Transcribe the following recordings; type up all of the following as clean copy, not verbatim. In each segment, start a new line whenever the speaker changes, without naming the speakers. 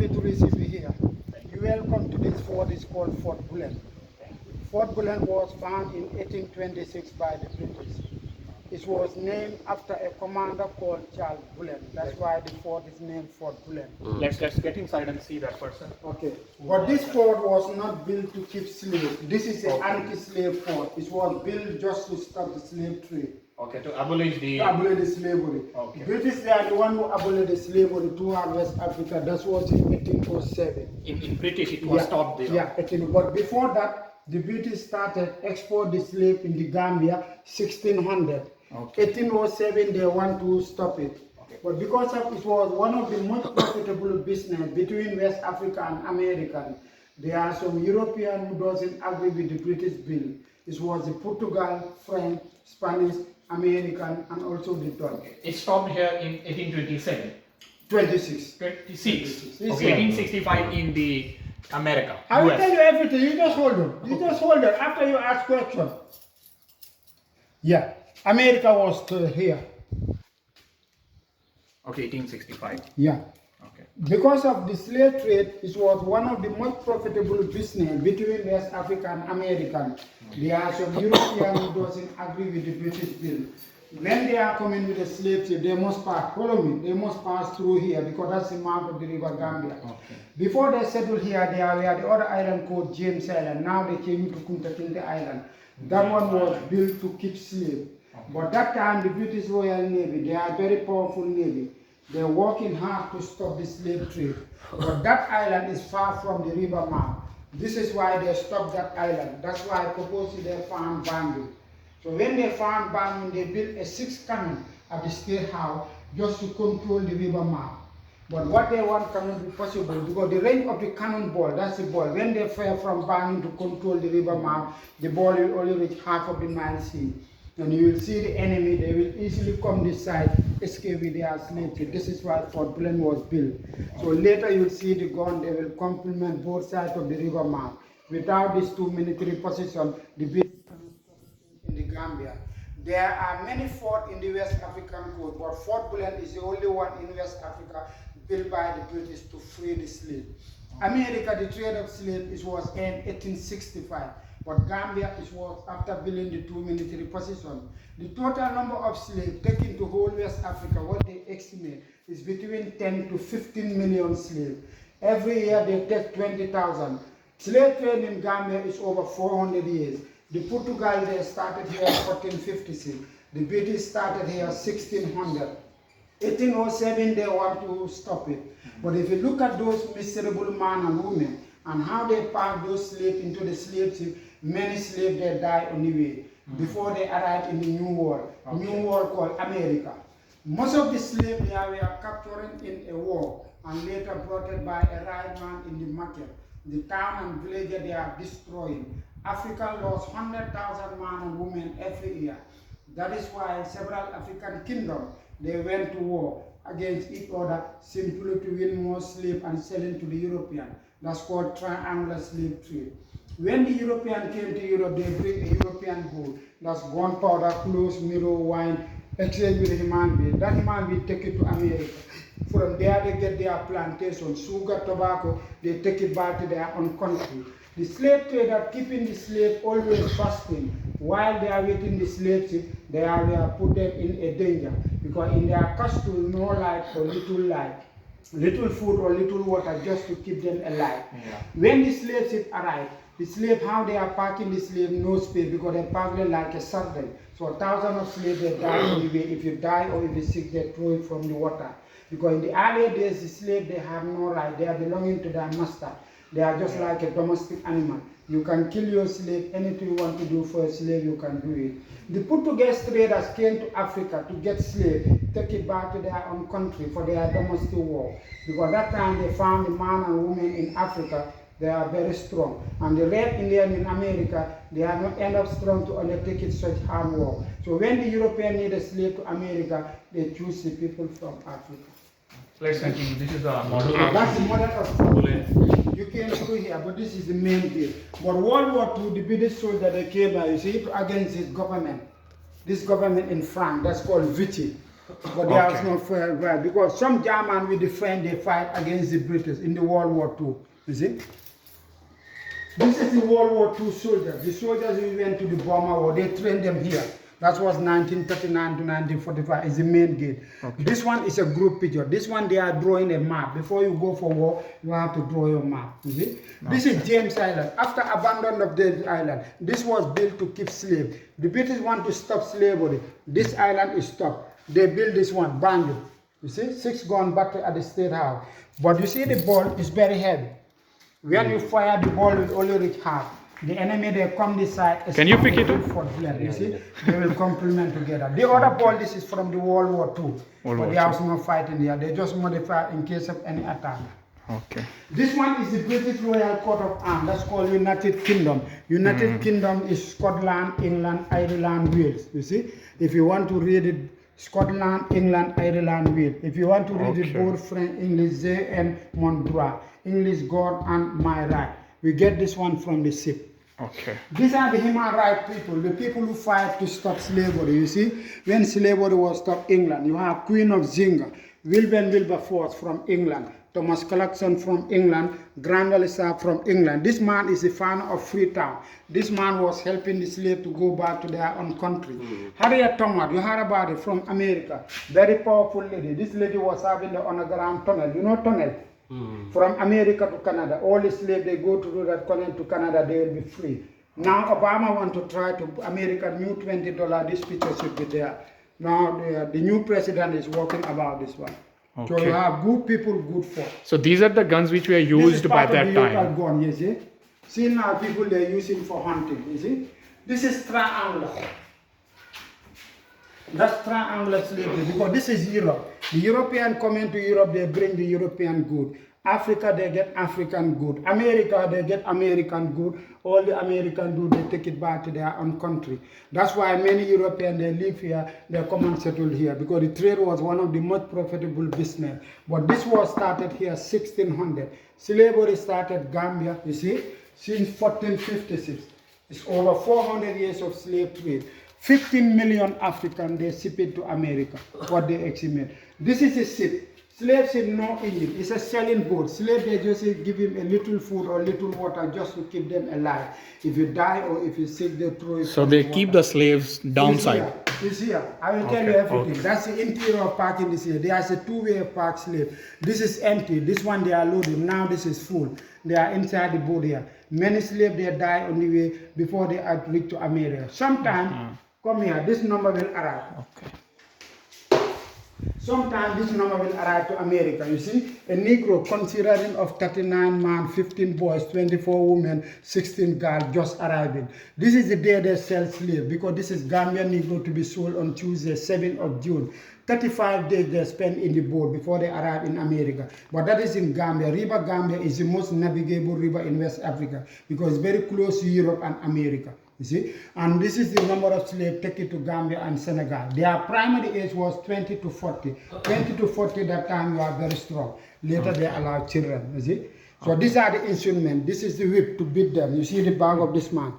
happy to receive you here. You welcome to this fort. It's called Fort Bullen. Fort Bullen was found in 1826 by the British. It was named after a commander called Charles Bullen. That's why the fort is named Fort Bullen.
Let's get inside and see that person.
Okay. But this fort was not built to keep slaves. This is an anti-slave fort. It was built just to stop the slave trade.
Okay, to abolish the
slavery.
Okay.
British, they are the one who abolished the slavery throughout West Africa. That was in 1807.
in British it was stopped there.
Yeah, but before that, the British started export the slave in the Gambia 1600.
Okay.
1807, they want to stop it.
Okay.
But because of it was one of the most profitable business between West Africa and American, there are some European who doesn't agree with the British bill. It was the Portugal, French, Spanish, American, and also the Dutch.
It stopped here in 1827.
26.
26.
26.
Okay, 1865 in the America.
I will
US.
tell you everything. You just hold on. You just hold on. After you ask question. Yeah. America was still here.
Okay, 1865.
Yeah.
Okay.
Because of the slave trade, it was one of the most profitable business between West Africa and American. There are some Europeans who doesn't agree with the British bill. When they are coming with the slave trade, they must pass, follow me, they must pass through here because that's the mouth of the river Gambia.
Okay.
Before they settled here, they were the other island called James Island. Now they came to Kunta Kinte Island. That one was built to keep slaves. But that time, the British Royal Navy, they are a very powerful navy. They're working hard to stop the slave trade. But that island is far from the river mouth. This is why they stopped that island. That's why I propose they found Banjul. So when they found Banjul, they built a 6 cannon at the state house just to control the river mouth. But what they want cannot be possible because the range of the cannonball, that's the ball. When they fire from Banjul to control the river mouth, the ball will only reach half of the Nile Sea. And you will see the enemy, they will easily come this side, escape with their slave trade. This is why Fort Bullen was built. So later you will see the gun, they will complement both sides of the river mouth. Without these two military positions, the British in the Gambia. There are many forts in the West African coast, but Fort Bullen is the only one in West Africa built by the British to free the slave. America, the trade of slaves was in 1865. But Gambia was after building the two military positions. The total number of slaves taken to whole West Africa, what they estimate, is between 10 to 15 million slaves. Every year they take 20,000. Slave trade in Gambia is over 400 years. The Portugal, they started here in 1456. The British started here 1600. 1807, they want to stop it. But if you look at those miserable men and women, and how they pack those slaves into the slave ship, many slaves they die on the way before they arrive in the New World, New World called America. Most of the slaves they were captured in a war and later brought by a right man in the market. The town and village they are destroying. Africa lost 100,000 men and women every year. That is why several African kingdoms they went to war against each other simply to win more slaves and sell them to the European. That's called triangular slave trade. When the European came to Europe, they bring a European gold. That's gunpowder, clothes, mirror, wine, exchange with a human being. That human being take it to America. From there they get their plantation, sugar, tobacco, they take it back to their own country. The slave trader keeping the slave always fasting. While they are waiting the slave ship, they are put them in a danger. Because in their castle, no light or little light. Little food or little water just to keep them alive. Yeah. When the slave ship arrive, the slave, how they are packing the slave, no space because they pack them like a sardine. So thousands of slaves they die on the way. If you die or if you're sick, they throw it from the water. Because in the earlier days, the slave, they have no right. They are belonging to their master. They are just like a domestic animal. You can kill your slave, anything you want to do for a slave, you can do it. The Portuguese traders came to Africa to get slaves, take it back to their own country for their domestic war. Because that time they found the man and woman in Africa, they are very strong. And the red Indian in America, they are not enough strong to undertake it such hard war. So when the European need a slave to America, they choose the people from Africa.
Let's continue. This is the model.
That's the model of Fort Bullen. You came through here, but this is the main gate. But World War II, the British soldier they came by, you see, against his government. This government in France, that's called Vichy. But there was no fair because some German with the French they fight against the British in the World War II. You see? This is the World War II soldiers. The soldiers who went to the Burma War, they trained them here. That was 1939 to 1945 is the main gate. Okay. This one is a group picture. This one they are drawing a map. Before you go for war, you have to draw your map. You see? Okay. This is James Island. After abandon of James Island, this was built to keep slaves. The British want to stop slavery. This island is stopped. They build this one, Banjul. You see, 6 gun battery at the State House. But you see the ball is very heavy. When you fire the ball, will only reach half. The enemy, they come this side.
Can you pick it up?
You see, they will complement together. The other ball, this is from the World War II. But there was no fighting here. They just modify in case of any attack.
Okay.
This one is the British Royal Coat of Arms. That's called United Kingdom. United Kingdom is Scotland, England, Ireland, Wales. You see, if you want to read it, Scotland, England, Ireland, Wales. If you want to read it, both French, English, J.M. Mondroit, English, God and my right. We get this one from the ship.
Okay.
These are the human rights people, the people who fight to stop slavery. You see, when slavery was stopped in England, you have Queen of Zinga, Wilberforce from England, Thomas Clarkson from England, Granville Isaac from England. This man is the founder of Freetown. This man was helping the slave to go back to their own country. Harriet Thomas, you heard about it, from America. Very powerful lady. This lady was having the underground tunnel. You know tunnel? From America to Canada. All the slaves, they go to that tunnel to Canada, they will be free. Now Obama want to try to, America new $20, this picture should be there. Now the new president is working about this one. Okay. So you have good people, good folk.
So these are the guns which were used by that time.
Gun, you see? See now people they're using for hunting, you see? This is triangular. That's triangular slavery because this is Europe. The European come into Europe, they bring the European good. Africa, they get African good. America, they get American good. All the American good, they take it back to their own country. That's why many Europeans, they live here, they come and settle here because the trade was one of the most profitable business. But this was started here 1600. Slavery started Gambia, you see, since 1456. It's over 400 years of slave trade. 15 million Africans, they ship it to America, what they estimate. This is a ship. Slave ship, no engine. It's a sailing boat. Slave, they just give him a little food or little water just to keep them alive. If you die or if you sick, they throw it.
So they keep the slaves downside.
It's here. I will tell you everything. Okay. That's the interior of parking this here. There's a two-way park slave. This is empty. This one they are loading. Now this is full. They are inside the boat here. Many slaves, they die on the way before they are reach to America. Sometimes, come here, this number will arrive. Okay. Sometimes this number will arrive to America. You see, a Negro considering of 39 men, 15 boys, 24 women, 16 girls just arriving. This is the day they sell slaves because this is Gambian Negro to be sold on Tuesday, 7th of June. 35 days they spend in the boat before they arrive in America. But that is in Gambia. River Gambia is the most navigable river in West Africa because it's very close to Europe and America. You see, and this is the number of slaves taken to Gambia and Senegal. Their primary age was 20 to 40. 20 to 40 that time you are very strong. Later they allow children, you see. So these are the instruments. This is the whip to beat them. You see the back of this man.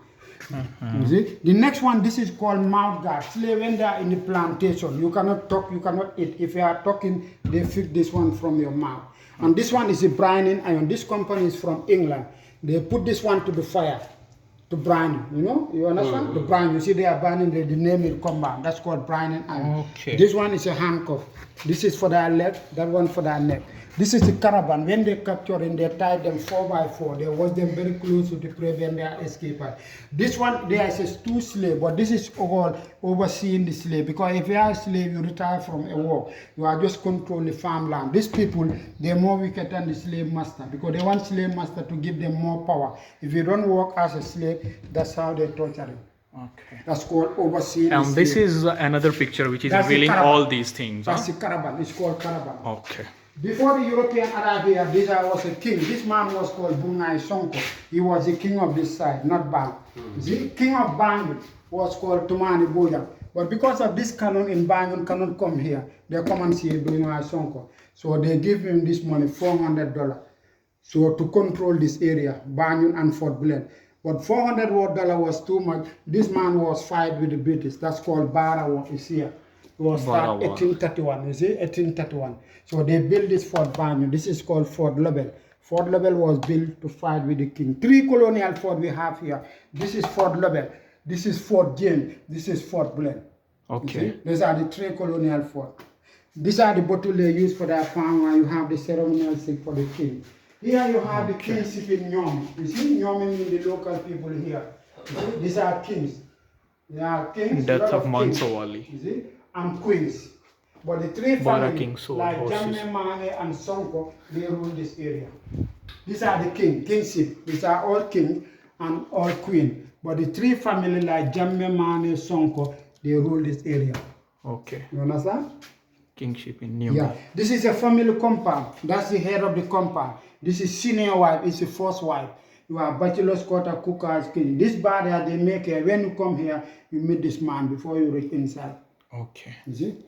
You see? The next one, this is called mouth guard. Slave when they are in the plantation, you cannot talk, you cannot eat. If you are talking, they fix this one from your mouth. And this one is a brining iron. This company is from England. They put this one to the fire to brine, you know, you understand? The brine, you see they are burning, the name will come back. That's called brining iron. Okay. This one is a handcuff. This is for their leg, that one for their neck. This is the caravan. When they capture and they tie them 4 by 4, they watch them very close to prevent their escape. This one, there is 2 slaves, but this is all overseeing the slave. Because if you are a slave, you retire from a war. You are just controlling the farmland. These people, they are more wicked than the slave master because they want slave master to give them more power. If you don't work as a slave, that's how they torture you. Okay. That's called overseeing.
And this is another picture which is revealing all these things.
That's the caravan. It's called caravan.
Okay.
Before the European arrived here, this was a king. This man was called Bungai Sonko. He was the king of this side, not Bang. The king of Banjul was called Tumani Boja. But because of this canon in Banjul cannot come here, they come and see Bungai Sonko. So they give him this money, $400. So to control this area, Banjul and Fort Blair. But $400 was too much. This man was fight with the British. That's called Bara is here. It was started
Wow.
1831, you see, 1831. So they built this Fort Banyu. This is called Fort Lobel. Fort Lobel was built to fight with the king. 3 colonial forts we have here. This is Fort Lobel. This is Fort James. This is Fort Blen.
Okay.
These are the 3 colonial forts. These are the bottles they use for their farm, and you have the ceremonial sick for the king. Here you have the kingship in Nyomi. You see, Nyomi means the local people here. You see, these are kings. They are kings.
Death
lot
of
kings,
Mansawali.
you see, and queens. But the 3
Bara
families,
King sold
like
horses.
Jamme, Mahe, and Sonko, they rule this area. These are the kingship. These are all king and all queen. But the 3 families, like Jamme, Mahe, Sonko, they rule this area.
Okay.
You understand?
Kingship in New.
Yeah, this is a family compound. That's the head of the compound. This is senior wife, it's the first wife. You have bachelor's quarter, cookers, kitchen. This barrier they make here, when you come here, you meet this man before you reach inside.
Okay.
You see?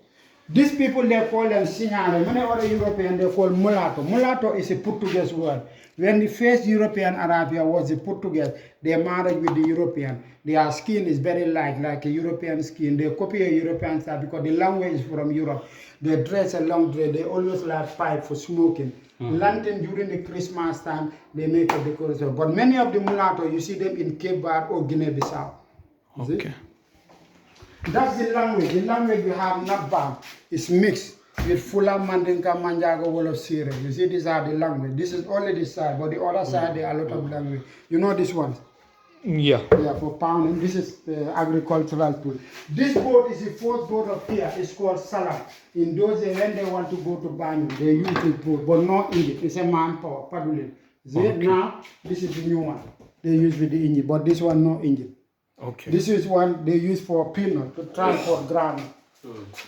These people, they call them Signare. Many other Europeans, they call mulatto. Mulatto is a Portuguese word. When the first European Arabia was the Portuguese, they married with the European. Their skin is very light, like a European skin. They copy a European style because the language is from Europe. They dress a long dress. They always like pipe for smoking. Lantern during the Christmas time, they make a decoration. But many of the mulatto, you see them in Cape Verde or Guinea-Bissau. You see?
Okay.
That's the language. The language we have not bad. It's mixed with Fula, Mandinka, Manjago, Wolof, Sire. You see, these are the language. This is only this side, but the other side, there are a lot of language. You know this one?
Yeah.
Yeah, for pounding. This is the agricultural tool. This boat is the fourth boat of here. It's called Salam. In those days, when they want to go to Banyu, they use this boat, but not engine. It's a manpower, paddling. See, now, this is the new one. They use with the engine, but this one, no engine.
Okay.
This is one they use for peanut to transport ground.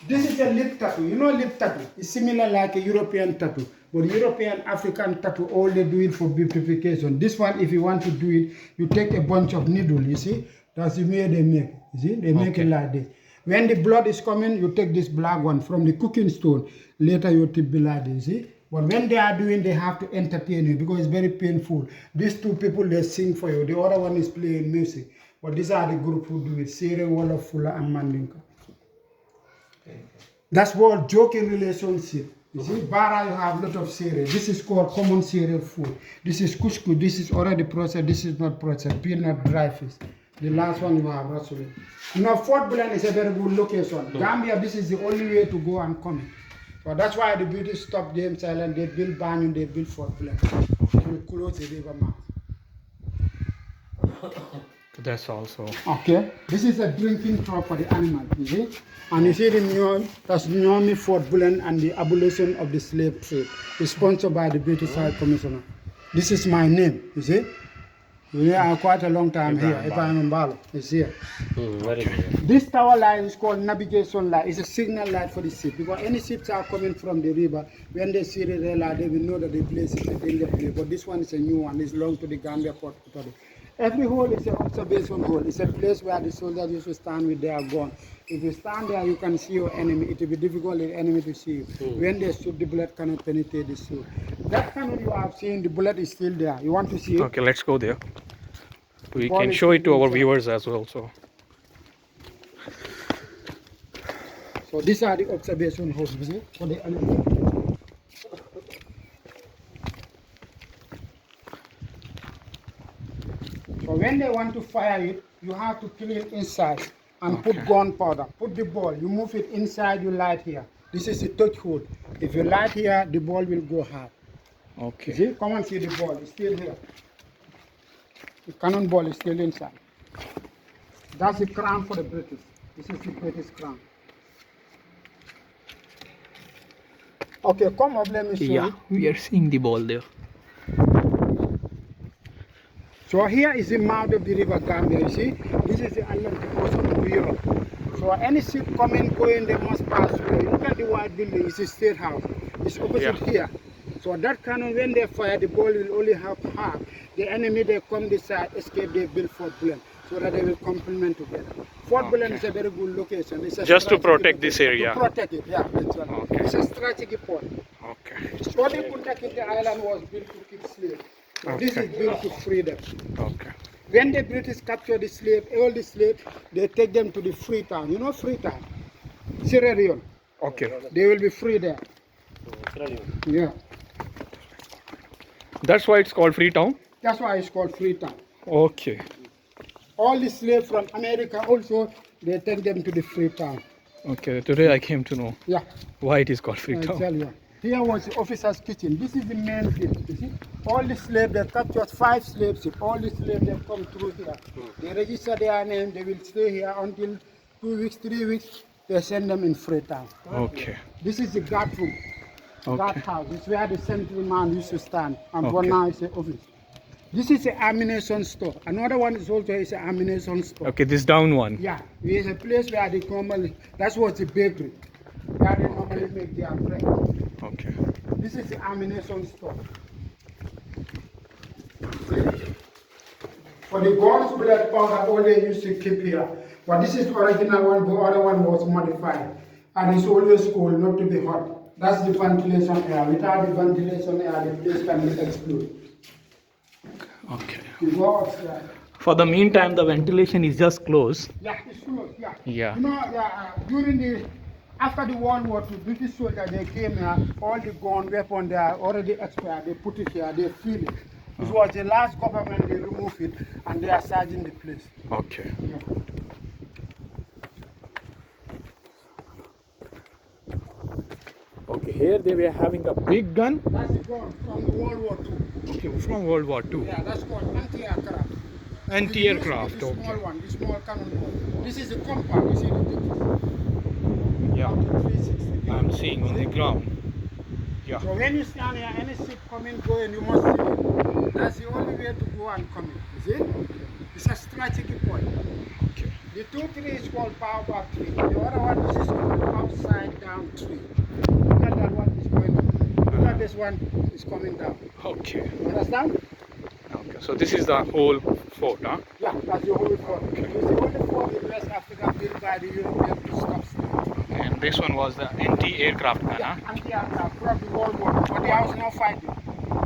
This is a lip tattoo. You know lip tattoo? It's similar like a European tattoo. But European, African tattoo, all they do it for beautification. This one, if you want to do it, you take a bunch of needle, you see? That's the way they make. You see? They make it like this. When the blood is coming, you take this black one from the cooking stone. Later you tip it like this, you see? But when they are doing, they have to entertain you because it's very painful. These 2 people, they sing for you. The other one is playing music. But these are the group who do it. Sere, Wolof, Fula, and Mandinka. That's what joking relationship. You see, Bara, you have a lot of cereal. This is called common cereal food. This is couscous. This is already processed. This is not processed. Peanut dry fish. The last one you have, rasuli. You know, Fort Blen is a very good location. Gambia, this is the only way to go and come in. So that's why the British stopped James Island. They built Banyu, they built Fort Blen. To close the river mouth.
That's also.
Okay, this is a drinking trough for the animal, you see? And you see the Nyomi, that's Nyomi Fort Blen and the abolition of the slave trade. It's sponsored by the British High Commissioner. This is my name, you see? You know, I'm quite a long time here. Ibrahim Mbalo is here. This tower light is called navigation light. It's a signal light for the ship. Because any ships are coming from the river, when they see the red light, they will know that the place is a danger place. But this one is a new one. It's belongs to the Gambia Port Authority. Every hole is an observation hole. It's a place where the soldiers used to stand with their gun. If you stand there, you can see your enemy. It will be difficult for the enemy to see you. When they shoot, the bullet cannot penetrate the suit. That cannon you have seen, the bullet is still there. You want to see it?
Okay, let's go there. We
Ball
can
is
show it to
still
our
inside.
viewers as well.
So these are the observation holes, you see, for the enemy. So when they want to fire it, you have to clean inside and put gunpowder. Put the ball, you move it inside, you light here. This is the touch hole. If you light here, the ball will go hard.
Okay.
See, come and see the ball, it's still here. The cannonball is still inside. That's the crown for the British. This is the British crown. Okay, come up, let me show you.
we are seeing the ball there.
So here is the mouth of the river Gambia, you see. This is the Atlantic Ocean of Europe. So any ship coming, going, they must pass through. Look at the white building, it's a state house. It's opposite here. So that cannon, when they fire, the ball will only have half. The enemy, they come this side, escape, they build Fort Blen, so that they will complement together. Fort Blen is a very good location. It's a
Just to
strategic
protect this
location.
area.
To protect it, yeah. That's right.
Okay.
It's a strategic point.
Okay.
Fort Kunta Kinte Island was built to keep slaves. So this is built to free them.
Okay.
When the British capture the slave, all the slaves, they take them to the Freetown. You know Freetown? Sierra Leone.
Okay.
They will be free there. Yeah.
That's why it's called Freetown.
That's why it's called Freetown.
Okay.
All the slaves from America also, they take them to the Freetown.
Okay. Today I came to know
Yeah,
why it is called
I
Freetown.
tell you. Here was the officer's kitchen. This is the main gate. You see, all the slaves, they captured 5 slaves. All the slaves, they come through here. They register their name. They will stay here until 2 weeks, 3 weeks. They send them in Freetown.
Okay.
This is the guard room, guard
Okay.
house. It's where the sentryman used to stand. And
Okay.
one now is the office. This is the ammunition store. Another one is also is an ammunition store.
Okay. This down one.
Yeah, it's a place where they normally, that's what the bakery, where they normally make their bread.
Okay.
This is the ammunition store. For the guns, blood powder, all they used to keep here. But this is the original one, the other one was modified. And it's always cold, not to be hot. That's the ventilation air. Without the ventilation air, the place can explode.
Okay.
You go upstairs.
For the meantime, the ventilation is just closed.
Yeah, it's closed, yeah.
Yeah.
You know, during the, after the World War II, British soldiers, they came here, all the gun, weapon, they are already expired, they put it here, they fill it. This was the last government, they removed it, and they are searching the place.
Okay.
Yeah.
Okay. Here they were having a big gun.
That's the gun from the World War II.
Okay. From World War II.
Yeah, that's called anti-aircraft.
Anti-aircraft.
The small
Okay.
one, the small cannonball. This is the compact, you see the difference.
Yeah.
Up to 360.
I'm seeing on the ground. Yeah.
So when you stand here, any ship coming, going, you must see it. That's the only way to go and come in. You see? It's a strategic point.
Okay.
The 2-3 is called power back tree. The other one is called upside down tree. Look at that one is going up. Look at this one is coming down.
Okay.
You understand?
Okay. So this is the whole fort, huh?
Yeah, that's the whole fort. It's the only fort in West Africa built by the Europeans to stop slavery.
And this one was the anti-aircraft gun, huh?
Anti-aircraft from the World War, but they are now fighting.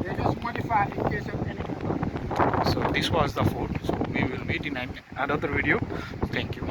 They just modified in case of anything.
So this was the fort. So we will meet in another video. Thank you.